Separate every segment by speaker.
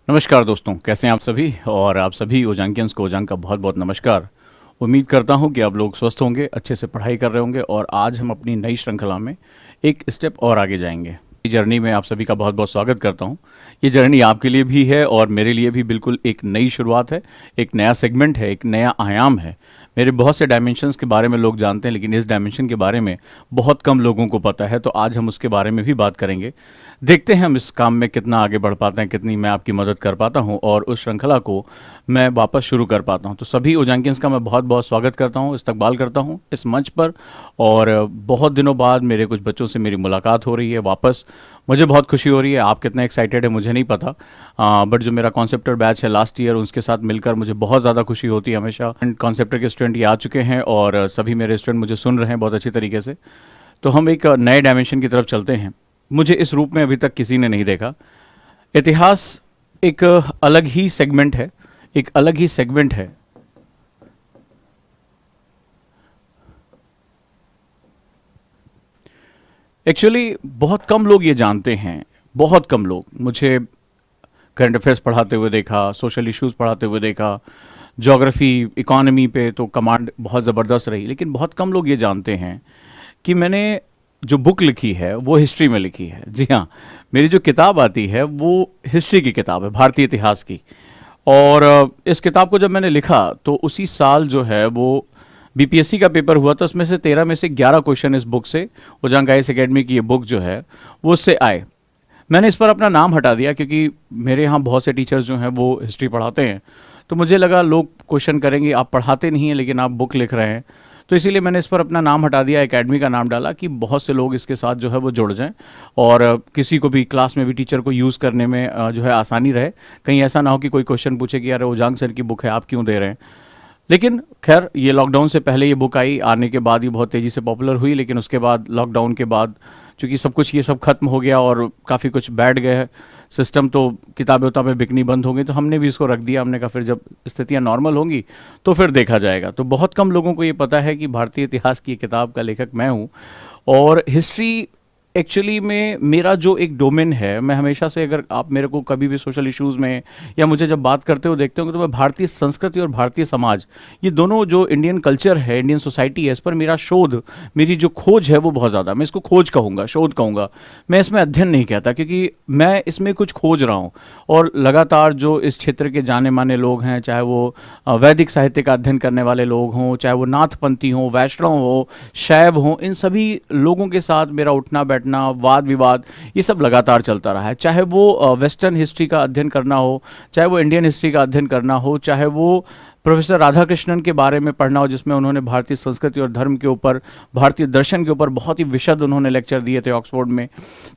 Speaker 1: नमस्कार दोस्तों, कैसे हैं आप सभी। और आप सभी ओजांकियंस को ओजांग का बहुत बहुत नमस्कार। उम्मीद करता हूं कि आप लोग स्वस्थ होंगे, अच्छे से पढ़ाई कर रहे होंगे और आज हम अपनी नई श्रृंखला में एक स्टेप और आगे जाएंगे। इस जर्नी में आप सभी का बहुत बहुत स्वागत करता हूं। ये जर्नी आपके लिए भी है और मेरे लिए भी बिल्कुल एक नई शुरुआत है, एक नया सेगमेंट है, एक नया आयाम है। मेरे बहुत से डायमेंशंस के बारे में लोग जानते हैं, लेकिन इस डायमेंशन के बारे में बहुत कम लोगों को पता है, तो आज हम उसके बारे में भी बात करेंगे। देखते हैं हम इस काम में कितना आगे बढ़ पाते हैं, कितनी मैं आपकी मदद कर पाता हूं और उस श्रृंखला को मैं वापस शुरू कर पाता हूं। तो सभी ओजांकियंस का मैं बहुत बहुत स्वागत करता हूं, इस्तकबाल करता हूं इस मंच पर। और बहुत दिनों बाद मेरे कुछ बच्चों से मेरी मुलाकात हो रही है वापस। मुझे बहुत खुशी हो रही है। आप कितना एक्साइटेड है मुझे नहीं पता, बट जो मेरा कॉन्सेप्टर बैच है लास्ट ईयर, उसके साथ मिलकर मुझे बहुत ज़्यादा खुशी होती है हमेशा। कॉन्सेप्टर के स्टूडेंट ये आ चुके हैं और सभी मेरे स्टूडेंट मुझे सुन रहे हैं बहुत अच्छी तरीके से। तो हम एक नए डायमेंशन की तरफ चलते हैं। मुझे इस रूप में अभी तक किसी ने नहीं देखा। इतिहास एक अलग ही सेगमेंट है, एक अलग ही सेगमेंट है। एक्चुअली बहुत कम लोग ये जानते हैं, बहुत कम लोग। मुझे करंट अफेयर्स पढ़ाते हुए देखा, सोशल इश्यूज पढ़ाते हुए देखा, ज्योग्राफी, इकोनॉमी पे तो कमांड बहुत ज़बरदस्त रही, लेकिन बहुत कम लोग ये जानते हैं कि मैंने जो बुक लिखी है वो हिस्ट्री में लिखी है। जी हाँ, मेरी जो किताब आती है वो हिस्ट्री की किताब है, भारतीय इतिहास की। और इस किताब को जब मैंने लिखा तो उसी साल जो है वो बीपीएससी का पेपर हुआ था। उसमें से 13 में से 11 क्वेश्चन इस बुक से, ओजांग आईएएस एकेडमी की ये बुक जो है वो उससे आए। मैंने इस पर अपना नाम हटा दिया क्योंकि मेरे यहाँ बहुत से टीचर्स जो हैं वो हिस्ट्री पढ़ाते हैं, तो मुझे लगा लोग क्वेश्चन करेंगे आप पढ़ाते नहीं हैं लेकिन आप बुक लिख रहे हैं। तो इसीलिए मैंने इस पर अपना नाम हटा दिया, एकेडमी का नाम डाला कि बहुत से लोग इसके साथ जो है वो जुड़ जाएं और किसी को भी क्लास में भी टीचर को यूज़ करने में जो है आसानी रहे। कहीं ऐसा ना हो कि कोई क्वेश्चन पूछे कि यार ओजांग सर की बुक है आप क्यों दे रहे हैं। लेकिन खैर ये लॉकडाउन से पहले ये बुक आई, आने के बाद ये बहुत तेज़ी से पॉपुलर हुई, लेकिन उसके बाद लॉकडाउन के बाद चूँकि सब कुछ ये सब खत्म हो गया और काफ़ी कुछ बैठ गए सिस्टम, तो किताबें उताबें बिकनी बंद हो गई, तो हमने भी इसको रख दिया। हमने कहा फिर जब स्थितियाँ नॉर्मल होंगी तो फिर देखा जाएगा। तो बहुत कम लोगों को ये पता है कि भारतीय इतिहास की किताब का लेखक मैं हूँ। और हिस्ट्री एक्चुअली में मेरा जो एक डोमेन है, मैं हमेशा से, अगर आप मेरे को कभी भी सोशल इश्यूज़ में या मुझे जब बात करते हुए देखते होंगे, तो मैं भारतीय संस्कृति और भारतीय समाज, ये दोनों जो इंडियन कल्चर है, इंडियन सोसाइटी है, इस पर मेरा शोध, मेरी जो खोज है वो बहुत ज़्यादा, मैं इसको खोज कहूँगा, शोध कहूँगा। मैं इसमें अध्ययन नहीं कहता क्योंकि मैं इसमें कुछ खोज रहा हूँ। और लगातार जो इस क्षेत्र के जाने माने लोग हैं, चाहे वो वैदिक साहित्य का अध्ययन करने वाले लोग हों, चाहे वो नाथपंथी हों, वैष्णव हो, शैव हों, इन सभी लोगों के साथ मेरा उठना बैठना, वाद विवाद, ये सब लगातार चलता रहा है। चाहे वो वेस्टर्न हिस्ट्री का अध्ययन करना हो, चाहे वो इंडियन हिस्ट्री का अध्ययन करना हो, चाहे वो प्रोफेसर राधाकृष्णन के बारे में पढ़ना हो, जिसमें उन्होंने भारतीय संस्कृति और धर्म के ऊपर, भारतीय दर्शन के ऊपर बहुत ही विशद उन्होंने लेक्चर दिए थे ऑक्सफोर्ड में।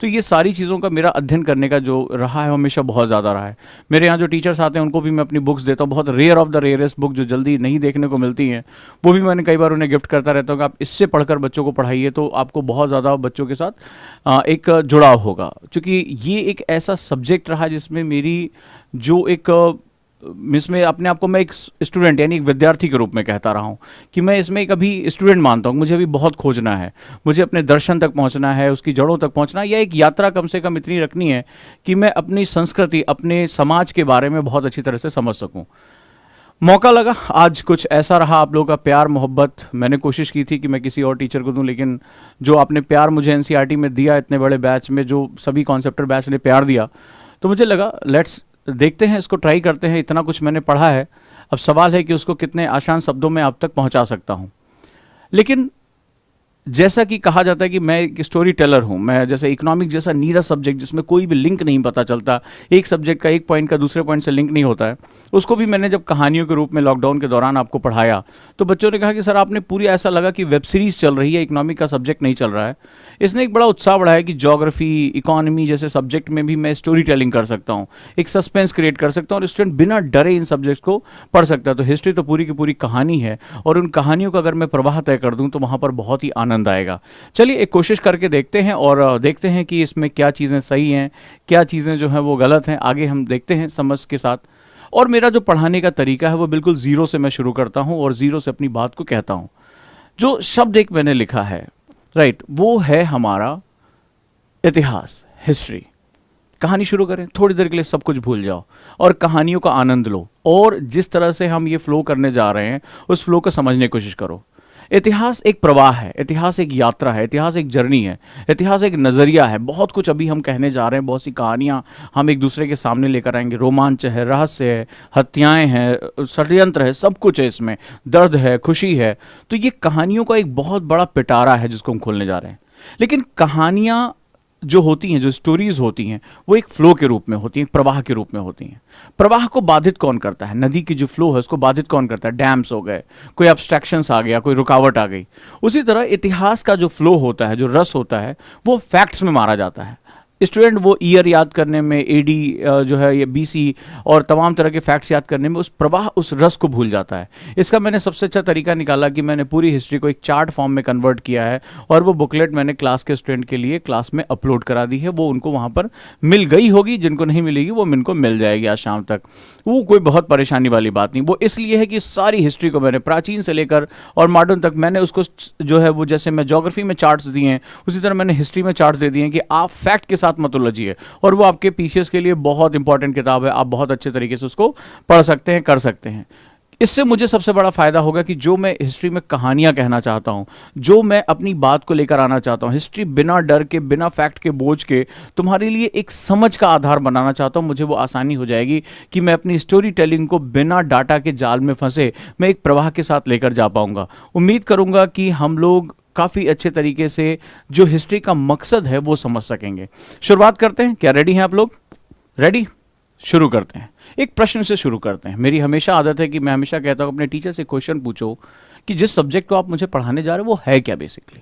Speaker 1: तो ये सारी चीज़ों का मेरा अध्ययन करने का जो रहा है हमेशा बहुत ज़्यादा रहा है। मेरे यहाँ जो टीचर्स आते हैं उनको भी मैं अपनी बुक्स देता हूँ, बहुत rare of the rarest book जो जल्दी नहीं देखने को मिलती हैं, वो भी मैंने कई बार उन्हें गिफ्ट करता रहता हूँ कि आप इससे पढ़कर बच्चों को पढ़ाइए तो आपको बहुत ज़्यादा बच्चों के साथ एक जुड़ाव होगा। क्योंकि ये एक ऐसा सब्जेक्ट रहा जिसमें मेरी जो एक इसमें अपने आप को मैं एक स्टूडेंट यानी एक विद्यार्थी के रूप में कहता रहा हूँ कि मैं इसमें एक अभी स्टूडेंट मानता हूँ। मुझे अभी बहुत खोजना है, मुझे अपने दर्शन तक पहुँचना है, उसकी जड़ों तक पहुँचना है, या एक यात्रा कम से कम इतनी रखनी है कि मैं अपनी संस्कृति, अपने समाज के बारे में बहुत अच्छी तरह से समझ सकूँ। मौका लगा, आज कुछ ऐसा रहा, आप लोगों का प्यार मोहब्बत। मैंने कोशिश की थी कि मैं किसी और टीचर को दूं, लेकिन जो आपने प्यार मुझे एनसीईआरटी में दिया, इतने बड़े बैच में जो सभी कॉन्सेप्टर बैच ने प्यार दिया, तो मुझे लगा लेट्स देखते हैं, इसको ट्राई करते हैं। इतना कुछ मैंने पढ़ा है, अब सवाल है कि उसको कितने आसान शब्दों में आप तक पहुंचा सकता हूं। लेकिन जैसा कि कहा जाता है कि मैं एक स्टोरी टेलर हूँ, मैं जैसे इकोनॉमिक्स जैसा नीरस सब्जेक्ट जिसमें कोई भी लिंक नहीं पता चलता, एक सब्जेक्ट का एक पॉइंट का दूसरे पॉइंट से लिंक नहीं होता है, उसको भी मैंने जब कहानियों के रूप में लॉकडाउन के दौरान आपको पढ़ाया तो बच्चों ने कहा कि सर आपने पूरी, ऐसा लगा कि वेब सीरीज़ चल रही है, इकोनॉमिक का सब्जेक्ट नहीं चल रहा है। इसने एक बड़ा उत्साह बढ़ाया कि ज्योग्राफी, इकोनॉमी जैसे सब्जेक्ट में भी मैं स्टोरी टेलिंग कर सकता हूँ, एक सस्पेंस क्रिएट कर सकता हूँ और स्टूडेंट बिना डरे इन सब्जेक्ट्स को पढ़ सकता है। तो हिस्ट्री तो पूरी की पूरी कहानी है और उन कहानियों का अगर मैं प्रवाह तय कर दूँ तो वहाँ पर बहुत ही आनंद आएगा। चलिए एक कोशिश करके देखते हैं और देखते हैं कि इसमें क्या चीज़ें सही हैं, क्या चीज़ें जो हैं वो गलत हैं। आगे हम देखते हैं समझ के साथ। और मेरा जो पढ़ाने का तरीका है वो बिल्कुल ज़ीरो से मैं शुरू करता हूँ और ज़ीरो से अपनी बात को कहता हूँ। जो शब्द एक मैंने लिखा है, राइट, वो है हमारा इतिहास, हिस्ट्री। कहानी शुरू करें, थोड़ी देर के लिए सब कुछ भूल जाओ और कहानियों का आनंद लो, और जिस तरह से हम ये फ्लो करने जा रहे हैं उस फ्लो को समझने की कोशिश करो। इतिहास एक प्रवाह है, इतिहास एक यात्रा है, इतिहास एक जर्नी है, इतिहास एक नज़रिया है। बहुत कुछ अभी हम कहने जा रहे हैं, बहुत सी कहानियाँ हम एक दूसरे के सामने लेकर आएंगे। रोमांच है, रहस्य है, हत्याएं हैं, षड्यंत्र है, सब कुछ है इसमें, दर्द है, खुशी है। तो ये कहानियों का एक बहुत बड़ा पिटारा है जिसको हम खोलने जा रहे हैं। लेकिन कहानियाँ जो होती हैं, जो स्टोरीज होती हैं, वो एक फ्लो के रूप में होती हैं, एक प्रवाह के रूप में होती हैं। प्रवाह को बाधित कौन करता है? नदी की जो फ्लो है उसको बाधित कौन करता है? डैम्स हो गए, कोई अब्स्ट्रैक्शंस आ गया, कोई रुकावट आ गई। उसी तरह इतिहास का जो फ्लो होता है, जो रस होता है, वो फैक्ट्स में मारा जाता है। स्टूडेंट वो ईयर याद करने में, एडी जो है ये बीसी और तमाम तरह के फैक्ट्स याद करने में उस प्रवाह, उस रस को भूल जाता है। इसका मैंने सबसे अच्छा तरीका निकाला कि मैंने पूरी हिस्ट्री को एक चार्ट फॉर्म में कन्वर्ट किया है, और वो बुकलेट मैंने क्लास के स्टूडेंट के लिए क्लास में अपलोड करा दी है। वो उनको वहाँ पर मिल गई होगी, जिनको नहीं मिलेगी वो इनको मिल जाएगी आज शाम तक। वो कोई बहुत परेशानी वाली बात नहीं। वो इसलिए है कि सारी हिस्ट्री को मैंने प्राचीन से लेकर और मॉडर्न तक मैंने उसको जो है वो, जैसे मैं ज्योग्राफी में चार्ट्स दिए हैं उसी तरह मैंने हिस्ट्री में चार्ट्स दे दिए हैं कि आप फैक्ट के साथ मत उलझिए। और वो आपके पीसीएस के लिए बहुत इंपॉर्टेंट किताब है, आप बहुत अच्छे तरीके से उसको पढ़ सकते हैं, कर सकते हैं। इससे मुझे सबसे बड़ा फायदा होगा कि जो मैं हिस्ट्री में कहानियां कहना चाहता हूं, जो मैं अपनी बात को लेकर आना चाहता हूं, हिस्ट्री बिना डर के, बिना फैक्ट के बोझ के तुम्हारे लिए एक समझ का आधार बनाना चाहता हूं, मुझे वो आसानी हो जाएगी कि मैं अपनी स्टोरी टेलिंग को बिना डाटा के जाल में फंसे मैं एक प्रवाह के साथ लेकर जा पाऊंगा। उम्मीद करूंगा कि हम लोग काफ़ी अच्छे तरीके से जो हिस्ट्री का मकसद है वो समझ सकेंगे। शुरुआत करते हैं, क्या रेडी हैं आप लोग? रेडी? शुरू करते हैं। एक प्रश्न से शुरू करते हैं। मेरी हमेशा आदत है कि मैं हमेशा कहता हूँ अपने टीचर से क्वेश्चन पूछो कि जिस सब्जेक्ट को आप मुझे पढ़ाने जा रहे हो वो है क्या बेसिकली।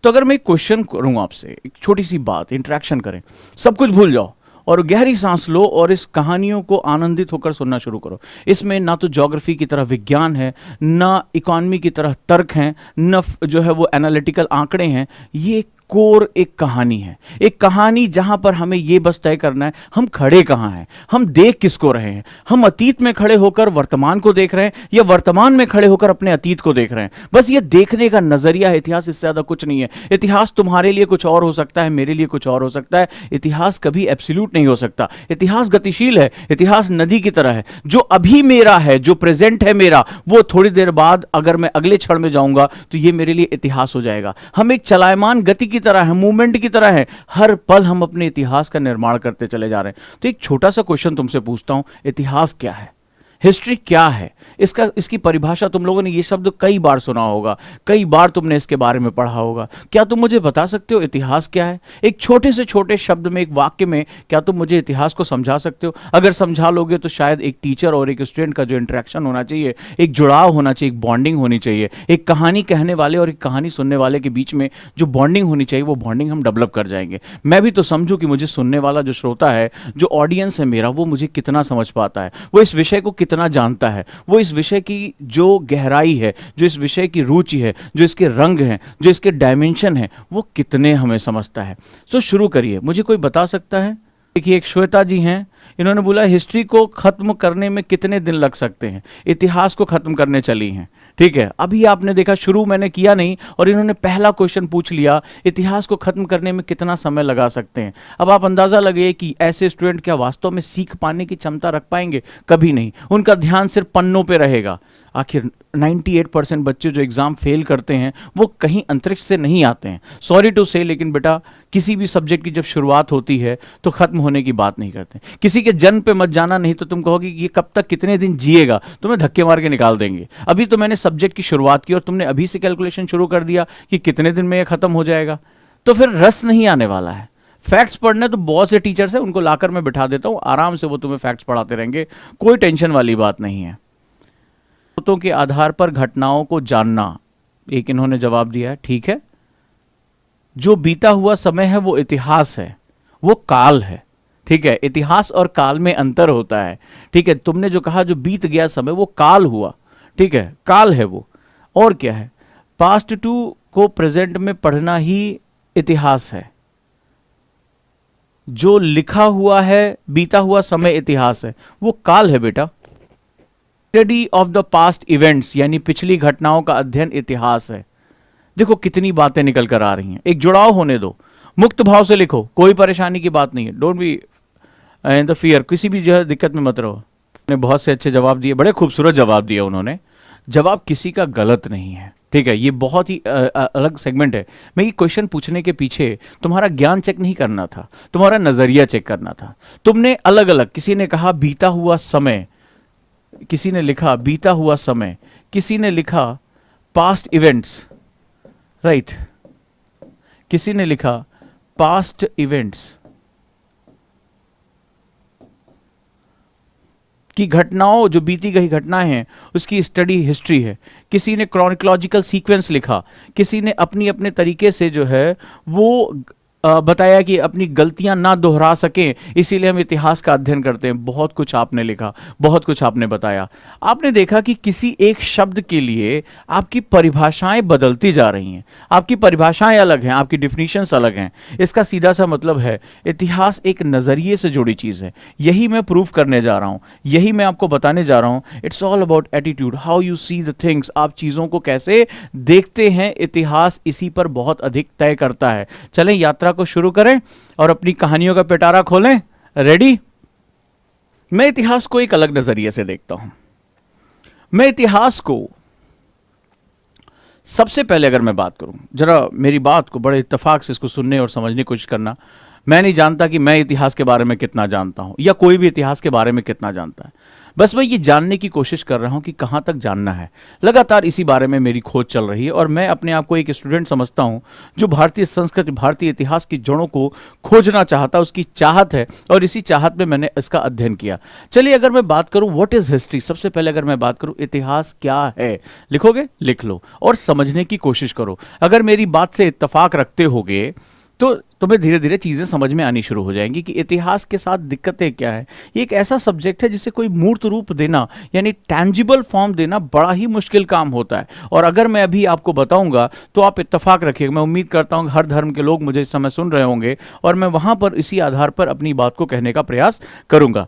Speaker 1: तो अगर मैं एक क्वेश्चन करूँ आपसे, एक छोटी सी बात, इंटरेक्शन करें, सब कुछ भूल जाओ और गहरी सांस लो और इस कहानियों को आनंदित होकर सुनना शुरू करो। इसमें ना तो ज्योग्राफी की तरह विज्ञान है, ना इकोनॉमी की तरह तर्क हैं, न जो है वो एनालिटिकल आंकड़े हैं। ये कोर एक कहानी है, एक कहानी जहां पर हमें यह बस तय करना है हम खड़े कहां हैं, हम देख किसको रहे हैं। हम अतीत में खड़े होकर वर्तमान को देख रहे हैं या वर्तमान में खड़े होकर अपने अतीत को देख रहे हैं। बस ये देखने का नजरिया है इतिहास, इससे ज्यादा कुछ नहीं है। इतिहास तुम्हारे लिए कुछ और हो सकता है, मेरे लिए कुछ और हो सकता है। इतिहास कभी एब्सोल्यूट नहीं हो सकता। इतिहास गतिशील है, इतिहास नदी की तरह है। जो अभी मेरा है, जो प्रेजेंट है मेरा, वो थोड़ी देर बाद अगर मैं अगले क्षण में जाऊंगा तो ये मेरे लिए इतिहास हो जाएगा। हम एक चलायमान गति की तरह है, मूवमेंट की तरह है। हर पल हम अपने इतिहास का निर्माण करते चले जा रहे हैं। तो एक छोटा सा क्वेश्चन तुमसे पूछता हूं, इतिहास क्या है? हिस्ट्री क्या है? इसकी परिभाषा तुम लोगों ने ये शब्द कई बार सुना होगा, कई बार तुमने इसके बारे में पढ़ा होगा। क्या तुम मुझे बता सकते हो इतिहास क्या है? एक छोटे से छोटे शब्द में, एक वाक्य में क्या तुम मुझे इतिहास को समझा सकते हो? अगर समझा लोगे तो शायद एक टीचर और एक स्टूडेंट का जो इंटरेक्शन होना चाहिए, एक जुड़ाव होना चाहिए, एक बॉन्डिंग होनी चाहिए, एक कहानी कहने वाले और एक कहानी सुनने वाले के बीच में जो बॉन्डिंग होनी चाहिए, वो बॉन्डिंग हम डेवलप कर जाएंगे। मैं भी तो समझूं कि मुझे सुनने वाला जो श्रोता है, जो ऑडियंस है मेरा, वो मुझे कितना समझ पाता है, वो इस विषय को कितना जानता है, वो इस विषय की जो गहराई है, जो इस विषय की रुचि है, जो इसके रंग हैं, जो इसके डायमेंशन है, वो कितने हमें समझता है। सो शुरू करिए। मुझे कोई बता सकता है? देखिए, एक श्वेता जी हैं, इन्होंने बोला हिस्ट्री को खत्म करने में कितने दिन लग सकते हैं? इतिहास को खत्म करने चली हैं। ठीक है, अभी आपने देखा शुरू मैंने किया नहीं और इन्होंने पहला क्वेश्चन पूछ लिया, इतिहास को खत्म करने में कितना समय लगा सकते हैं। अब आप अंदाजा लगाइए कि ऐसे स्टूडेंट क्या वास्तव में सीख पाने की क्षमता रख पाएंगे? कभी नहीं। उनका ध्यान सिर्फ पन्नों पे रहेगा। आखिर 98% बच्चे जो एग्जाम फेल करते हैं वो कहीं अंतरिक्ष से नहीं आते हैं। सॉरी टू से, लेकिन बेटा किसी भी सब्जेक्ट की जब शुरुआत होती है तो खत्म होने की बात नहीं करते। किसी के जन्म पे मत जाना, नहीं तो तुम कहोगे ये कब तक, कितने दिन जिएगा, तुम्हें धक्के मार के निकाल देंगे। अभी तो मैंने सब्जेक्ट की शुरुआत की और तुमने अभी से कैलकुलेशन शुरू कर दिया कि कितने दिन में ये खत्म हो जाएगा, तो फिर रस नहीं आने वाला है। फैक्ट्स पढ़ने तो बहुत से टीचर्स हैं, उनको लाकर मैं बिठा देता हूं, आराम से वो तुम्हें फैक्ट्स पढ़ाते रहेंगे, कोई टेंशन वाली बात नहीं है। स्रोतों के आधार पर घटनाओं को जानना, एक इन्होंने जवाब दिया है। ठीक है, जो बीता हुआ समय है वो इतिहास है, वो काल है। ठीक है, इतिहास और काल में अंतर होता है। ठीक है, तुमने जो कहा जो बीत गया समय वो काल हुआ। ठीक है, काल है वो। और क्या है? पास्ट टू को प्रेजेंट में पढ़ना ही इतिहास है। जो लिखा हुआ है, बीता हुआ समय इतिहास है, वो काल है बेटा। Study of the past events यानी पिछली घटनाओं का अध्ययन इतिहास है। देखो कितनी बातें निकल कर आ रही हैं। एक जुड़ाव होने दो, मुक्त भाव से लिखो, कोई परेशानी की बात नहीं है। Don't be and the fear, किसी भी जो है दिक्कत में मत रहो। ने बहुत से अच्छे जवाब दिए, बड़े खूबसूरत जवाब दिए उन्होंने। जवाब किसी का गलत नहीं है, ठीक है, ये बहुत ही अलग सेगमेंट है। मैं ये क्वेश्चन पूछने के पीछे तुम्हारा ज्ञान चेक नहीं करना था, तुम्हारा नजरिया चेक करना था। तुमने अलग अलग, किसी ने कहा बीता हुआ समय, किसी ने लिखा बीता हुआ समय, किसी ने लिखा पास्ट इवेंट्स, राइट, किसी ने लिखा पास्ट इवेंट्स की घटनाओं, जो बीती गई घटनाएं हैं उसकी स्टडी हिस्ट्री है। किसी ने क्रॉनिकोलॉजिकल सीक्वेंस लिखा, किसी ने अपनी अपने तरीके से जो है वो बताया कि अपनी गलतियां ना दोहरा सकें, इसीलिए हम इतिहास का अध्ययन करते हैं। बहुत कुछ आपने लिखा, बहुत कुछ आपने बताया। आपने देखा कि किसी एक शब्द के लिए आपकी परिभाषाएं बदलती जा रही हैं, आपकी परिभाषाएं अलग हैं, आपकी डिफिनीशंस अलग हैं। इसका सीधा सा मतलब है इतिहास एक नज़रिए से जुड़ी चीज़ है। यही मैं प्रूव करने जा रहा हूँ, यही मैं आपको बताने जा रहा हूँ। It's all about attitude, how you see the things. आप चीज़ों को कैसे देखते हैं, इतिहास इसी पर बहुत अधिक तय करता है। चलें यात्रा को शुरू करें और अपनी कहानियों का पिटारा खोलें। रेडी? मैं इतिहास को एक अलग नजरिए से देखता हूं। मैं इतिहास को सबसे पहले, अगर मैं बात करूं, जरा मेरी बात को बड़े इत्तेफाक से इसको सुनने और समझने की कोशिश करना। मैं नहीं जानता कि मैं इतिहास के बारे में कितना जानता हूं या कोई भी इतिहास के बारे में कितना जानता है। बस मैं ये जानने की कोशिश कर रहा हूं कि कहां तक जानना है। लगातार इसी बारे में मेरी खोज चल रही है और मैं अपने आप को एक स्टूडेंट समझता हूं जो भारतीय संस्कृति, भारतीय इतिहास की जड़ों को खोजना चाहता, उसकी चाहत है और इसी चाहत में मैंने इसका अध्ययन किया। चलिए अगर मैं बात करूं व्हाट इज हिस्ट्री, सबसे पहले अगर मैं बात करूं इतिहास क्या है, लिखोगे? लिख लो और समझने की कोशिश करो। अगर मेरी बात से इत्तेफाक रखते होगे तो तुम्हें धीरे धीरे चीज़ें समझ में आनी शुरू हो जाएंगी कि इतिहास के साथ दिक्कतें क्या है। ये एक ऐसा सब्जेक्ट है जिसे कोई मूर्त रूप देना, यानी टैंजिबल फॉर्म देना बड़ा ही मुश्किल काम होता है। और अगर मैं अभी आपको बताऊंगा तो आप इत्तेफाक रखिएगा। मैं उम्मीद करता हूं हर धर्म के लोग मुझे इस समय सुन रहे होंगे और मैं वहां पर इसी आधार पर अपनी बात को कहने का प्रयास करूंगा।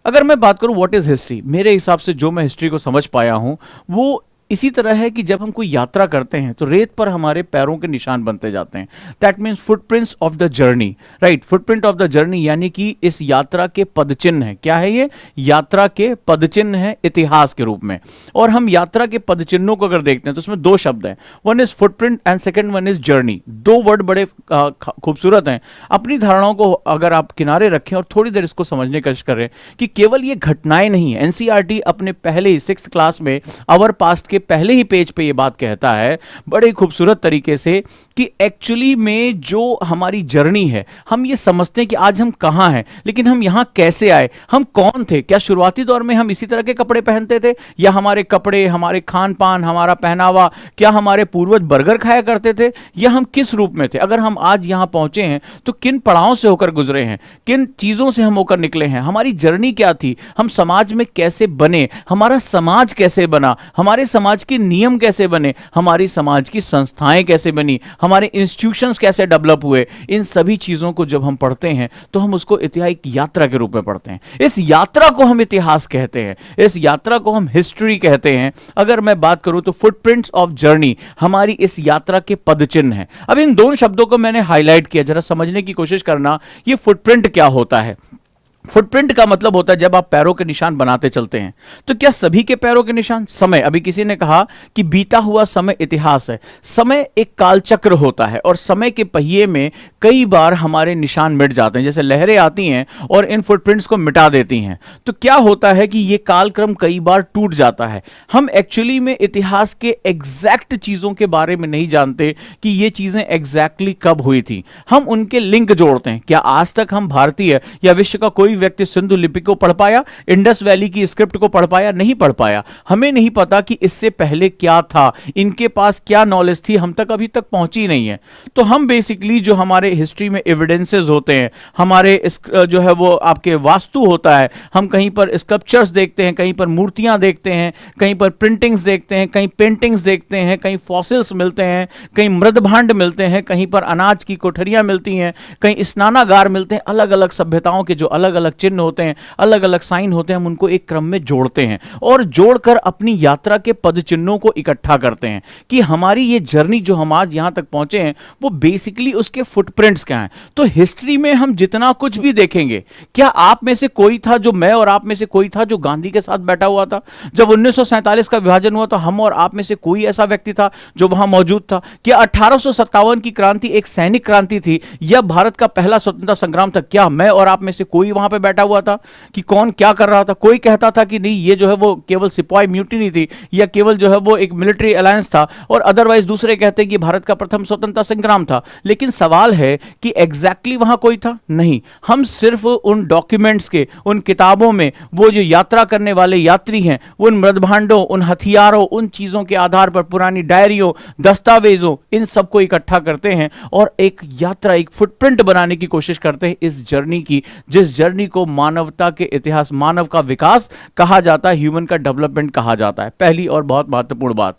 Speaker 1: अगर मैं बात करूं व्हाट इज हिस्ट्री, मेरे हिसाब से जो मैं हिस्ट्री को समझ पाया हूं वो इसी तरह है कि जब हम कोई यात्रा करते हैं तो रेत पर हमारे पैरों के निशान बनते जाते हैं। That means footprints of the journey, right, footprint of the journey, यानी कि इस यात्रा के पदचिन्ह है। क्या है ये? यात्रा के पदचिन्ह है इतिहास के रूप में। और हम यात्रा के पदचिन्हों को अगर देखते हैं तो उसमें दो शब्द हैं, one is footprint and second one is journey. दो वर्ड बड़े खूबसूरत हैं। अपनी धारणाओं को अगर आप किनारे रखें और थोड़ी देर इसको समझने की कोशिश करें कि केवल ये घटनाएं नहीं है। एनसीईआरटी अपने पहले ही 6th क्लास में आवर पास्ट के पहले ही पेज पे ये बात कहता है बड़े खूबसूरत तरीके से कि एक्चुअली में जो हमारी जर्नी है, हम ये समझते हैं कि आज हम कहां हैं, लेकिन हम यहां कैसे आए, हम कौन थे। क्या शुरुआती दौर में हम इसी तरह के कपड़े पहनते थे, या हमारे कपड़े, हमारे खान पान, हमारा पहनावा, क्या हमारे पूर्वज बर्गर खाया करते थे, या हम किस रूप में थे। अगर हम आज यहां पहुंचे हैं तो किन पड़ावों से होकर गुजरे हैं, किन चीजों से हम होकर निकले हैं, हमारी जर्नी क्या थी, हम समाज में कैसे बने, हमारा समाज कैसे बना, हमारे समाज के नियम कैसे बने, हमारी समाज की संस्थाएं कैसे बनी, हमारे इंस्टीट्यूशंस कैसे डेवलप हुए। इन सभी चीजों को जब हम पढ़ते हैं तो हम उसको इतिहास यात्रा के रूप में पढ़ते हैं। इस यात्रा को हम इतिहास कहते हैं, इस यात्रा को हम हिस्ट्री कहते हैं। अगर मैं बात करूं तो फुटप्रिंट्स ऑफ जर्नी हमारी इस यात्रा के पदचिन्ह है। अब इन दोनों शब्दों को मैंने हाईलाइट किया, जरा समझने की कोशिश करना ये फुटप्रिंट क्या होता है। फुटप्रिंट का मतलब होता है जब आप पैरों के निशान बनाते चलते हैं। तो क्या सभी के पैरों के निशान? समय, अभी किसी ने कहा कि बीता हुआ समय इतिहास है। समय एक कालचक्र होता है और समय के पहिए में कई बार हमारे निशान मिट जाते हैं, जैसे लहरें आती हैं और इन फुटप्रिंट्स को मिटा देती हैं। तो क्या होता है कि यह कालक्रम कई बार टूट जाता है। हम एक्चुअली में इतिहास के एग्जैक्ट चीजों के बारे में नहीं जानते कि ये चीजें एग्जैक्टली कब हुई थी। हम उनके लिंक जोड़ते हैं। क्या आज तक हम भारतीय या विश्व का कोई व्यक्ति सिंधु लिपि को पढ़ पाया, इंडस वैली की स्क्रिप्ट को पढ़ पाया? नहीं पढ़ पाया। हमें नहीं पता कि इससे पहले क्या था, इनके पास क्या नॉलेज थी, हम तक अभी तक पहुंची नहीं है। तो हम बेसिकली जो हमारे हिस्ट्री में एविडेंसेस होते हैं, हमारे जो है वो आपके वास्तु होता है, हम कहीं पर स्कल्पचर्स देखते हैं, कहीं पर मूर्तियां देखते हैं, कहीं पर प्रिंटिंग्स देखते हैं, कहीं पेंटिंग्स देखते हैं, कहीं फॉसिल्स मिलते हैं, कहीं मृद भांड मिलते हैं, कहीं पर अनाज की कोठरियां मिलती हैं, कहीं स्नानागार मिलते हैं। अलग अलग सभ्यताओं के जो अलग अलग अलग चिन्ह होते हैं, अलग अलग साइन होते हैं, हम उनको एक क्रम में जोड़ते हैं और जोड़कर अपनी यात्रा के पद चिन्हों को इकट्ठा करते हैं कि हमारी ये जर्नी जो हम आज यहां तक पहुंचे हैं वो बेसिकली उसके फुटप्रिंट्स क्या हैं। तो हिस्ट्री में हम जितना कुछ भी देखेंगे, क्या आप में से कोई था जो, मैं और आप में से कोई था जो गांधी के साथ बैठा हुआ था? जब 1947 का विभाजन हुआ तो हम और आप में से कोई ऐसा व्यक्ति था जो वहां मौजूद था? क्या 1857 की क्रांति एक सैनिक क्रांति थी या भारत का पहला स्वतंत्रता संग्राम था? क्या मैं और आप में से कोई वहां पे बैठा हुआ था कि कौन क्या कर रहा था? कोई कहता था कि नहीं ये जो है वो केवल सिपाही म्यूटिनी थी या केवल जो है वो एक मिलिट्री अलायंस था, और अदरवाइज दूसरे कहते कि भारत का प्रथम स्वतंत्रता संग्राम था। लेकिन सवाल है कि एग्जैक्टली वहां कोई था? नहीं। हम सिर्फ उन डॉक्यूमेंट्स के, उन किताबों में वो जो यात्रा करने वाले यात्री हैं, उन मृदभांडों, उन हथियारों, उन चीजों के आधार पर, पुरानी डायरियों, दस्तावेजों, इन सबको इकट्ठा करते हैं और एक यात्रा, एक फुटप्रिंट बनाने की कोशिश करते हैं इस जर्नी की, जिस जर्नी को मानवता के इतिहास, मानव का विकास कहा जाता है, ह्यूमन का डेवलपमेंट कहा जाता है। पहली और बहुत महत्वपूर्ण बात।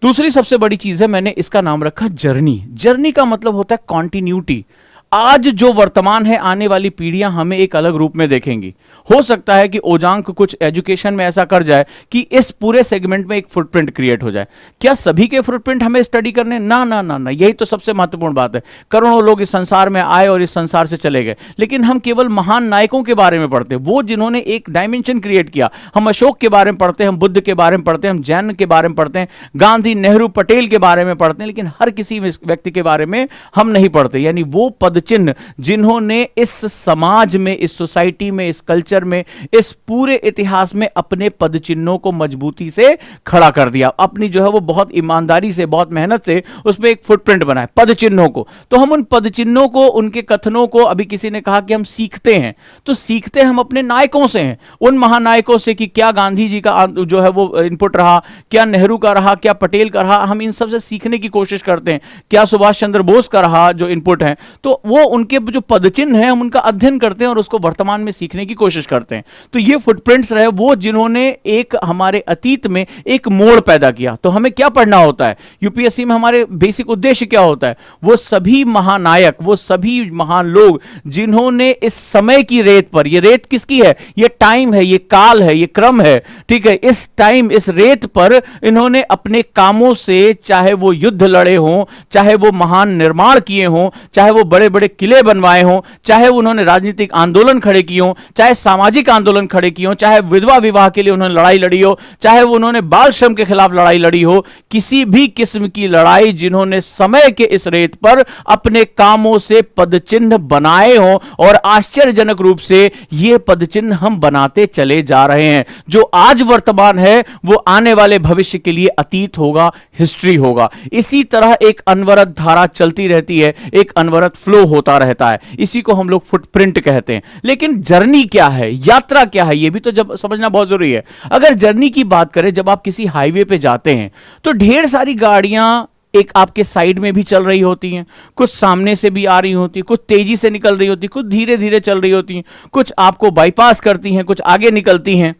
Speaker 1: दूसरी सबसे बड़ी चीज है, मैंने इसका नाम रखा जर्नी। जर्नी का मतलब होता है कॉन्टिन्यूटी। आज जो वर्तमान है, आने वाली पीढ़ियां हमें एक अलग रूप में देखेंगी। हो सकता है कि ओजांक कुछ एजुकेशन में ऐसा कर जाए कि इस पूरे सेगमेंट में एक फुटप्रिंट क्रिएट हो जाए। क्या सभी के फुटप्रिंट हमें स्टडी करने? ना ना ना ना, यही तो सबसे महत्वपूर्ण बात है। करोड़ों लोग इस संसार में आए और इस संसार से चले गए, लेकिन हम केवल महान नायकों के बारे में पढ़ते हैं, वो जिन्होंने एक डायमेंशन क्रिएट किया। हम अशोक के बारे में पढ़ते हैं, हम बुद्ध के बारे में पढ़ते हैं, हम जैन के बारे में पढ़ते हैं, गांधी, नेहरू, पटेल के बारे में पढ़ते हैं, लेकिन हर किसी व्यक्ति के बारे में हम नहीं पढ़ते। यानी वो पद चिन्ह जिन्होंने इस समाज में, इस सोसाइटी में, इस कल्चर में, इस पूरे इतिहास में अपने पद चिन्हों को मजबूती से खड़ा कर दिया, अपनी जो है वो बहुत ईमानदारी से, बहुत मेहनत से उसमें एक फुटप्रिंट बनाए पद चिन्हों को। तो हम उन पद चिन्हों को, उनके कथनों को, अभी किसी ने कहा कि हम सीखते हैं, तो सीखते हम अपने नायकों से हैं, उन महानायकों से कि क्या गांधी जी का जो है वो इनपुट रहा, क्या नेहरू का रहा, क्या पटेल का रहा। हम इन सब से सीखने की कोशिश करते हैं। क्या सुभाष चंद्र बोस का रहा जो इनपुट है, तो वो उनके जो पदचिन्ह है हम उनका अध्ययन करते हैं और उसको वर्तमान में सीखने की कोशिश करते हैं। तो ये फुटप्रिंट्स रहे वो जिन्होंने एक हमारे अतीत में एक मोड़ पैदा किया। तो हमें क्या पढ़ना होता है यूपीएससी में? हमारे बेसिक उद्देश्य क्या होता है? वो सभी महानायक, वो सभी महान लोग जिन्होंने इस समय की रेत पर, ये रेत किसकी है? ये टाइम है, ये काल है, ये क्रम है, ठीक है। इस टाइम, इस रेत पर इन्होंने अपने कामों से, चाहे वो युद्ध लड़े हों, चाहे वो महान निर्माण किए हों, चाहे वो बड़े बड़े किले बनवाए हों, चाहे उन्होंने राजनीतिक आंदोलन खड़े किए हों, चाहे सामाजिक आंदोलन खड़े किए हों, चाहे विधवा विवाह के लिए उन्होंने लड़ाई लड़ी हो, चाहे उन्होंने बाल श्रम के खिलाफ लड़ाई लड़ी हो, किसी भी किस्म की लड़ाई जिन्होंने समय के इस रेत पर अपने कामों से पदचिन्ह बनाए हों, और आश्चर्यजनक रूप से ये पदचिन्ह हम बनाते चले जा रहे हैं। जो आज वर्तमान है वो आने वाले भविष्य के लिए अतीत होगा, हिस्ट्री होगा। इसी तरह एक अनवरत धारा चलती रहती है, एक अनवरत फ्लो होता रहता है। इसी को हम लोग फुटप्रिंट कहते हैं। लेकिन जर्नी क्या है, यात्रा क्या है, यह भी तो जब समझना बहुत जरूरी है। अगर जर्नी की बात करें, जब आप किसी हाईवे पे जाते हैं तो ढेर सारी गाड़ियां एक आपके साइड में भी चल रही होती हैं, कुछ सामने से भी आ रही होती, कुछ तेजी से निकल रही होती, कुछ धीरे धीरे चल रही होती, कुछ आपको बाईपास करती हैं, कुछ आगे निकलती हैं।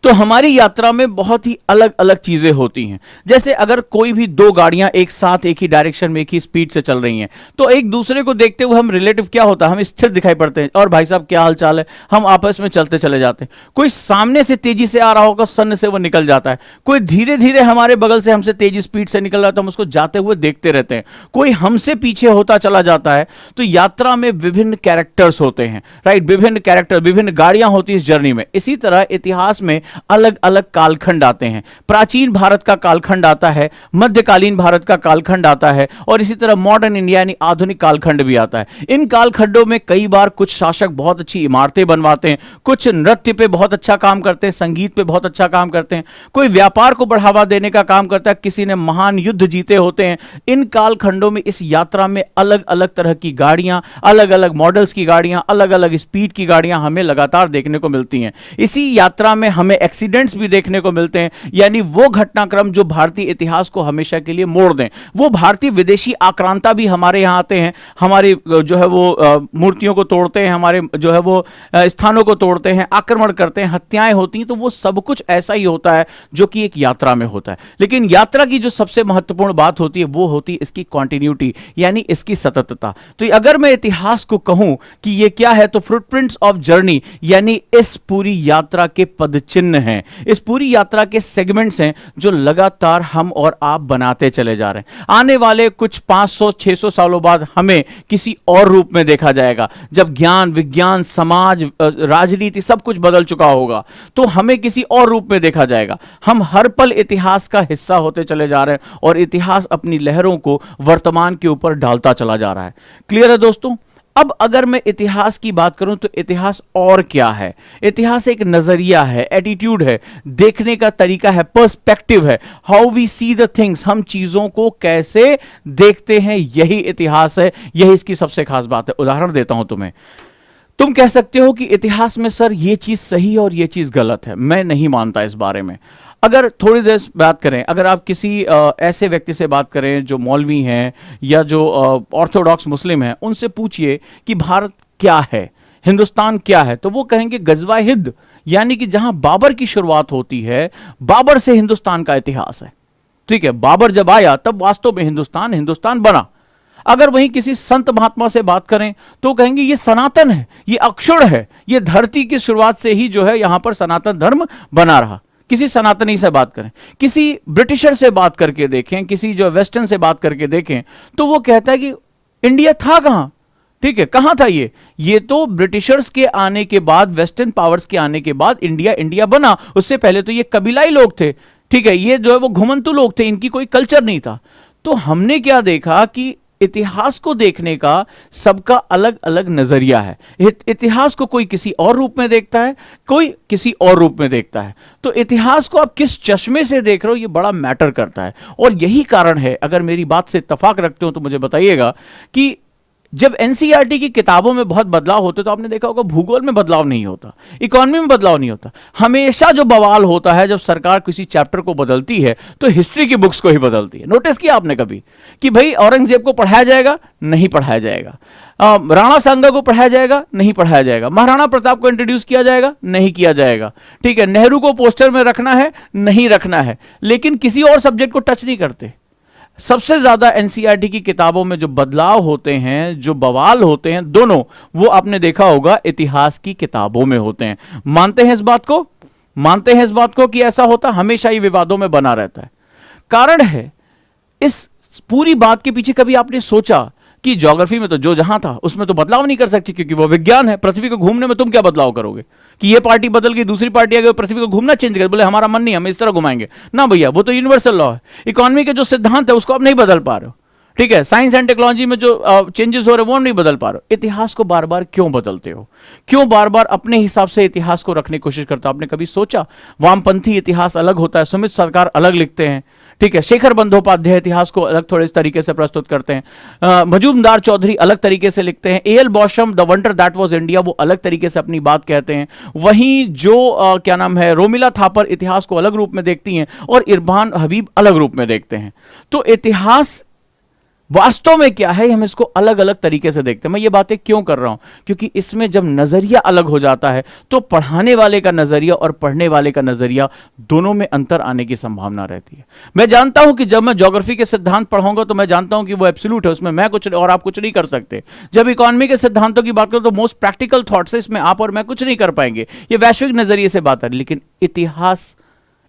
Speaker 1: तो हमारी यात्रा में बहुत ही अलग अलग चीजें होती हैं। जैसे अगर कोई भी दो गाड़ियां एक साथ एक ही डायरेक्शन में एक ही स्पीड से चल रही हैं, तो एक दूसरे को देखते हुए हम रिलेटिव क्या होता है, हम स्थिर दिखाई पड़ते हैं, और भाई साहब क्या हाल चाल है, हम आपस में चलते चले जाते हैं। कोई सामने से तेजी से आ रहा होगा, सन्न से वो निकल जाता है। कोई धीरे धीरे हमारे बगल से हमसे तेजी स्पीड से निकल जाता है, हम उसको जाते हुए देखते रहते हैं। कोई हमसे पीछे होता चला जाता है। तो यात्रा में विभिन्न कैरेक्टर्स होते हैं, राइट, विभिन्न कैरेक्टर, विभिन्न गाड़ियां होती हैं इस जर्नी में। इसी तरह इतिहास में अलग अलग कालखंड आते हैं। प्राचीन भारत का कालखंड आता है, मध्यकालीन भारत का कालखंड आता है, और इसी तरह मॉडर्न इंडिया यानी आधुनिक कालखंड भी आता है। इन कालखंडों में कई बार कुछ शासक बहुत अच्छी इमारतें बनवाते हैं, कुछ नृत्य पे बहुत अच्छा काम करते हैं, संगीत पे बहुत अच्छा काम करते हैं, कोई व्यापार को बढ़ावा देने का काम करता है, किसी ने महान युद्ध जीते होते हैं। इन कालखंडों में, इस यात्रा में अलग अलग तरह की गाड़ियां, अलग अलग मॉडल्स की गाड़ियां, अलग अलग स्पीड की गाड़ियां हमें लगातार देखने को मिलती हैं। इसी यात्रा में हमें एक्सीडेंट्स भी देखने को मिलते हैं, यानी वो घटनाक्रम जो भारतीय इतिहास को हमेशा के लिए मोड़ दें। वो भारतीय विदेशी आक्रांता भी हमारे यहाँ आते हैं, हमारी जो है वो मूर्तियों को तोड़ते हैं, हमारे जो है वो स्थानों को तोड़ते हैं, आक्रमण करते हैं, हत्याएं होती हैं। तो वो सब कुछ ऐसा ही होता है जो कि एक यात्रा में होता है। लेकिन यात्रा की जो सबसे महत्वपूर्ण बात होती है वो होती है इसकी कॉन्टिन्यूटी, यानी इसकी सततता। तो अगर मैं इतिहास को कहूं कि ये क्या है, तो फुटप्रिंट्स ऑफ जर्नी यानी इस पूरी यात्रा के पदचिन्ह हैं, इस पूरी यात्रा के सेगमेंट्स हैं जो लगातार हम और आप बनाते चले जा रहे हैं। आने वाले कुछ 500-600 सालों बाद हमें किसी और रूप में देखा जाएगा, जब ज्ञान, विज्ञान, समाज, राजनीति सब कुछ बदल चुका होगा, तो हमें किसी और रूप में देखा जाएगा। हम हर पल इतिहास का हिस्सा होते चले जा रहे हैं और इतिहास अपनी लहरों को वर्तमान के ऊपर डालता चला जा रहा है। क्लियर है दोस्तों? अब अगर मैं इतिहास की बात करूं तो इतिहास और क्या है? इतिहास एक नजरिया है, एटीट्यूड है, देखने का तरीका है, पर्सपेक्टिव है, how we see the things, हम चीजों को कैसे देखते हैं, यही इतिहास है, यही इसकी सबसे खास बात है। उदाहरण देता हूं तुम्हें। तुम कह सकते हो कि इतिहास में सर ये चीज सही है और ये चीज गलत है। मैं नहीं मानता इस बारे में। अगर थोड़ी देर बात करें, अगर आप किसी ऐसे व्यक्ति से बात करें जो मौलवी हैं या जो ऑर्थोडॉक्स मुस्लिम हैं, उनसे पूछिए कि भारत क्या है, हिंदुस्तान क्या है, तो वो कहेंगे गजवा हिंद, यानी कि जहां बाबर की शुरुआत होती है, बाबर से हिंदुस्तान का इतिहास है। ठीक है, बाबर जब आया तब वास्तव में हिंदुस्तान बना। अगर वहीं किसी संत महात्मा से बात करें तो कहेंगे ये सनातन है, ये अक्षुण है, ये धरती की शुरुआत से ही जो है यहां पर सनातन धर्म बना रहा। किसी सनातनी से बात करें, किसी ब्रिटिशर से बात करके देखें, किसी जो वेस्टर्न से बात करके देखें, तो वो कहता है कि इंडिया था कहां? ठीक है, कहां था ये तो ब्रिटिशर्स के आने के बाद, वेस्टर्न पावर्स के आने के बाद इंडिया बना। उससे पहले तो ये कबीलाई लोग थे। ठीक है, ये जो है वो घुमंतु लोग थे, इनकी कोई कल्चर नहीं था। तो हमने क्या देखा कि इतिहास को देखने का सबका अलग अलग नजरिया है। इतिहास को कोई किसी और रूप में देखता है, कोई किसी और रूप में देखता है। तो इतिहास को आप किस चश्मे से देख रहे हो, ये बड़ा मैटर करता है। और यही कारण है, अगर मेरी बात से इत्तेफाक रखते हो तो मुझे बताइएगा कि जब एनसीईआरटी की किताबों में बहुत बदलाव होते तो आपने देखा होगा भूगोल में बदलाव नहीं होता, इकोनॉमी में बदलाव नहीं होता। हमेशा जो बवाल होता है जब सरकार किसी चैप्टर को बदलती है तो हिस्ट्री की बुक्स को ही बदलती है। नोटिस किया आपने कभी कि भाई औरंगजेब को पढ़ाया जाएगा? नहीं पढ़ाया जाएगा। राणा सांगा को पढ़ाया जाएगा? नहीं पढ़ाया जाएगा। महाराणा प्रताप को इंट्रोड्यूस किया जाएगा? नहीं किया जाएगा। ठीक है, नेहरू को पोस्टर में रखना है? नहीं रखना है। लेकिन किसी और सब्जेक्ट को टच नहीं करते। सबसे ज्यादा एनसीईआरटी की किताबों में जो बदलाव होते हैं, जो बवाल होते हैं, दोनों वो आपने देखा होगा इतिहास की किताबों में होते हैं। मानते हैं इस बात को? मानते हैं इस बात को कि ऐसा होता? हमेशा ही विवादों में बना रहता है। कारण है इस पूरी बात के पीछे, कभी आपने सोचा कि ज्योग्राफी में तो जो जहां था उसमें तो बदलाव नहीं कर सकती क्योंकि वो विज्ञान है। पृथ्वी को घूमने में तुम क्या बदलाव करोगे कि ये पार्टी बदल गई, दूसरी पार्टी आ गई, पृथ्वी को घूमना चेंज कर, बोले हमारा मन नहीं, हम इस तरह घुमाएंगे ना भैया, वो तो यूनिवर्सल लॉ है। इकोनॉमी के जो सिद्धांत है उसको आप नहीं बदल पा रहे हो। ठीक है, साइंस एंड टेक्नोलॉजी में जो चेंजेस हो रहे हैं वो नहीं बदल पा रहे हो। इतिहास को बार बार क्यों बदलते हो? क्यों बार बार अपने हिसाब से इतिहास को रखने की कोशिश करते हो? आपने कभी सोचा वामपंथी इतिहास अलग होता है, सुमित सरकार अलग लिखते हैं। ठीक है, शेखर बंदोपाध्याय इतिहास को अलग थोड़े इस तरीके से प्रस्तुत करते हैं, मजूमदार चौधरी अलग तरीके से लिखते हैं, A L Basham the wonder that was India वो अलग तरीके से अपनी बात कहते हैं। वहीं जो क्या नाम है, रोमिला थापर इतिहास को अलग रूप में देखती हैं और इरफान हबीब अलग रूप में देखते हैं। तो इतिहास वास्तव में क्या है, हम इसको अलग अलग तरीके से देखते हैं। मैं ये बातें क्यों कर रहा हूं? क्योंकि इसमें जब नजरिया अलग हो जाता है तो पढ़ाने वाले का नजरिया और पढ़ने वाले का नजरिया दोनों में अंतर आने की संभावना रहती है। मैं जानता हूं कि जब मैं ज्योग्राफी के सिद्धांत पढ़ाऊंगा तो मैं जानता हूं कि वो एब्सोल्यूट है, उसमें मैं कुछ और आप कुछ नहीं कर सकते। जब इकोनॉमी के सिद्धांतों की बात करूं तो मोस्ट प्रैक्टिकल थॉट्स है, इसमें आप और मैं कुछ नहीं कर पाएंगे, ये वैश्विक नजरिए से बात है। लेकिन इतिहास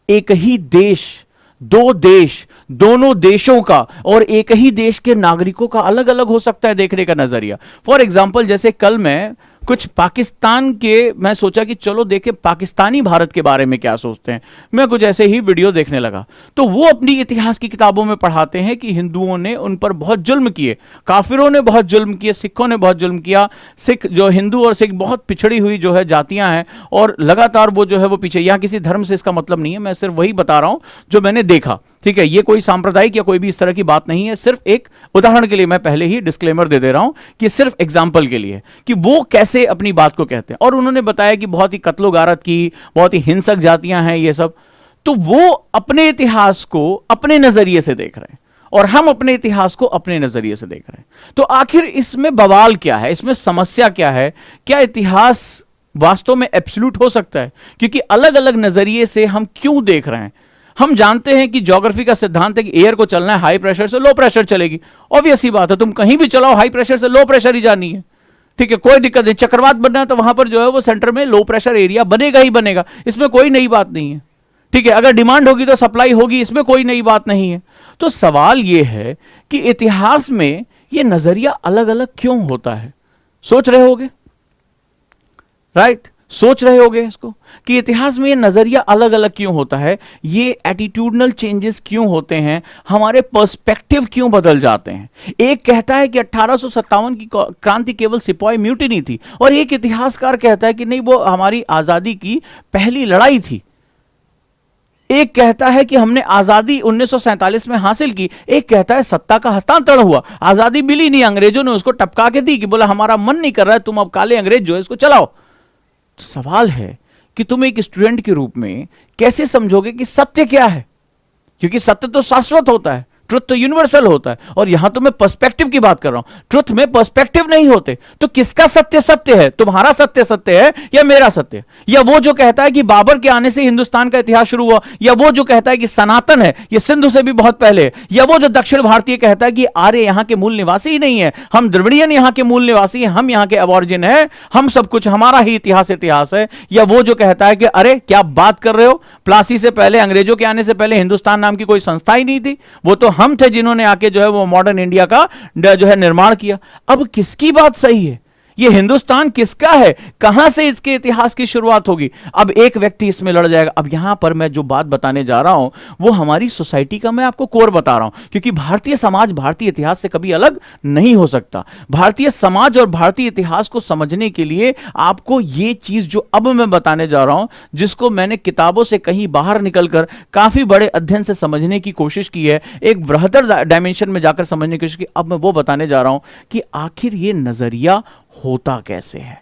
Speaker 1: एक ही देश, दो देश, दोनों देशों का और एक ही देश के नागरिकों का अलग अलग हो सकता है देखने का नजरिया। फॉर एग्जाम्पल, जैसे कल मैं कुछ पाकिस्तान के, मैं सोचा कि चलो देखें पाकिस्तानी भारत के बारे में क्या सोचते हैं। मैं कुछ ऐसे ही वीडियो देखने लगा तो वो अपनी इतिहास की किताबों में पढ़ाते हैं कि हिंदुओं ने उन पर बहुत जुल्म किए, काफिरों ने बहुत जुल्म किए, सिखों ने बहुत जुल्म किया। सिख जो हिंदू और सिख बहुत पिछड़ी हुई जो है जातियां हैं और लगातार वो जो है वो पीछे। यहाँ किसी धर्म से इसका मतलब नहीं है, मैं सिर्फ वही बता रहा हूं जो मैंने देखा। ठीक है, ये कोई सांप्रदायिक या कोई भी इस तरह की बात नहीं है, सिर्फ एक उदाहरण के लिए मैं पहले ही डिस्क्लेमर दे दे रहा हूं कि सिर्फ एग्जाम्पल के लिए कि वो कैसे अपनी बात को कहते हैं। और उन्होंने बताया कि बहुत ही कत्लो गारत की, बहुत ही हिंसक जातियां हैं ये सब, तो वो अपने इतिहास को अपने नजरिए से देख रहे हैं और हम अपने इतिहास को अपने नजरिए से देख रहे हैं। तो आखिर इसमें बवाल क्या है, इसमें समस्या क्या है? क्या इतिहास वास्तव में एब्सोल्यूट हो सकता है? क्योंकि अलग अलग नजरिए से हम क्यों देख रहे हैं। हम जानते हैं कि ज्योग्राफी का सिद्धांत है कि एयर को चलना है हाई प्रेशर से लो प्रेशर चलेगी, ऑब्वियस सी बात है, तुम कहीं भी चलाओ हाई प्रेशर से लो प्रेशर ही जानी है, ठीक है, कोई दिक्कत नहीं। चक्रवात बनना है तो वहां पर जो है वो सेंटर में लो प्रेशर एरिया बनेगा ही बनेगा, इसमें कोई नई बात नहीं है, ठीक है। अगर डिमांड होगी तो सप्लाई होगी, इसमें कोई नई बात नहीं है। तो सवाल यह है कि इतिहास में यह नजरिया अलग अलग क्यों होता है? सोच रहे होगे, राइट? सोच रहे होगे इसको कि इतिहास में ये नजरिया अलग अलग क्यों होता है, ये एटीट्यूडनल चेंजेस क्यों होते हैं, हमारे पर्सपेक्टिव क्यों बदल जाते हैं। एक कहता है कि 1857 की क्रांति केवल सिपाही म्यूटिनी थी, और एक इतिहासकार कहता है कि नहीं, वो हमारी आजादी की पहली लड़ाई थी। एक कहता है कि हमने आजादी 1947 में हासिल की, एक कहता है सत्ता का हस्तांतरण हुआ, आजादी मिली नहीं, अंग्रेजों ने उसको टपका के दी कि बोला हमारा मन नहीं कर रहा है, तुम अब काले अंग्रेज जो है इसको चलाओ। तो सवाल है कि तुम एक स्टूडेंट के रूप में कैसे समझोगे कि सत्य क्या है, क्योंकि सत्य तो शाश्वत होता है, ट्रुथ तो यूनिवर्सल होता है, और यहां तो मैं पर्सपेक्टिव की बात कर रहा हूं। ट्रुथ में पर्सपेक्टिव नहीं होते, तो किसका सत्य सत्य है? तुम्हारा सत्य सत्य है या मेरा सत्य? या वो जो कहता है कि बाबर के आने से हिंदुस्तान का इतिहास शुरू हुआ, या वो जो कहता है कि सनातन है ये सिंधु से भी बहुत पहले है, या वो जो दक्षिण भारतीय कहता है कि आर्य यहां के मूल निवासी ही नहीं है, हम द्रविड़ियन यहां के मूल निवासी हैं, हम यहां के अबॉर्जिन है, हम सब कुछ हमारा ही इतिहास इतिहास है। या वो जो कहता है कि अरे क्या बात कर रहे हो, प्लासी से पहले, अंग्रेजों के आने से पहले हिंदुस्तान नाम की कोई संस्था ही नहीं थी, वो तो हम थे जिन्होंने आके जो है वो मॉडर्न इंडिया का जो है निर्माण किया। अब किसकी बात सही है? ये हिंदुस्तान किसका है? कहां से इसके इतिहास की शुरुआत होगी? अब एक व्यक्ति इसमें लड़ जाएगा। अब यहां पर मैं जो बात बताने जा रहा हूं वो हमारी सोसाइटी का मैं आपको कोर बता रहा हूं, क्योंकि भारतीय समाज भारतीय इतिहास से कभी अलग नहीं हो सकता। भारतीय समाज और भारतीय इतिहास को समझने के लिए आपको ये चीज जो अब मैं बताने जा रहा हूं, जिसको मैंने किताबों से कहीं बाहर निकलकर काफी बड़े अध्ययन से समझने की कोशिश की है, एक बृहत्तर डायमेंशन में जाकर समझने की कोशिश की, अब मैं वो बताने जा रहा हूं कि आखिर ये नजरिया होता कैसे है।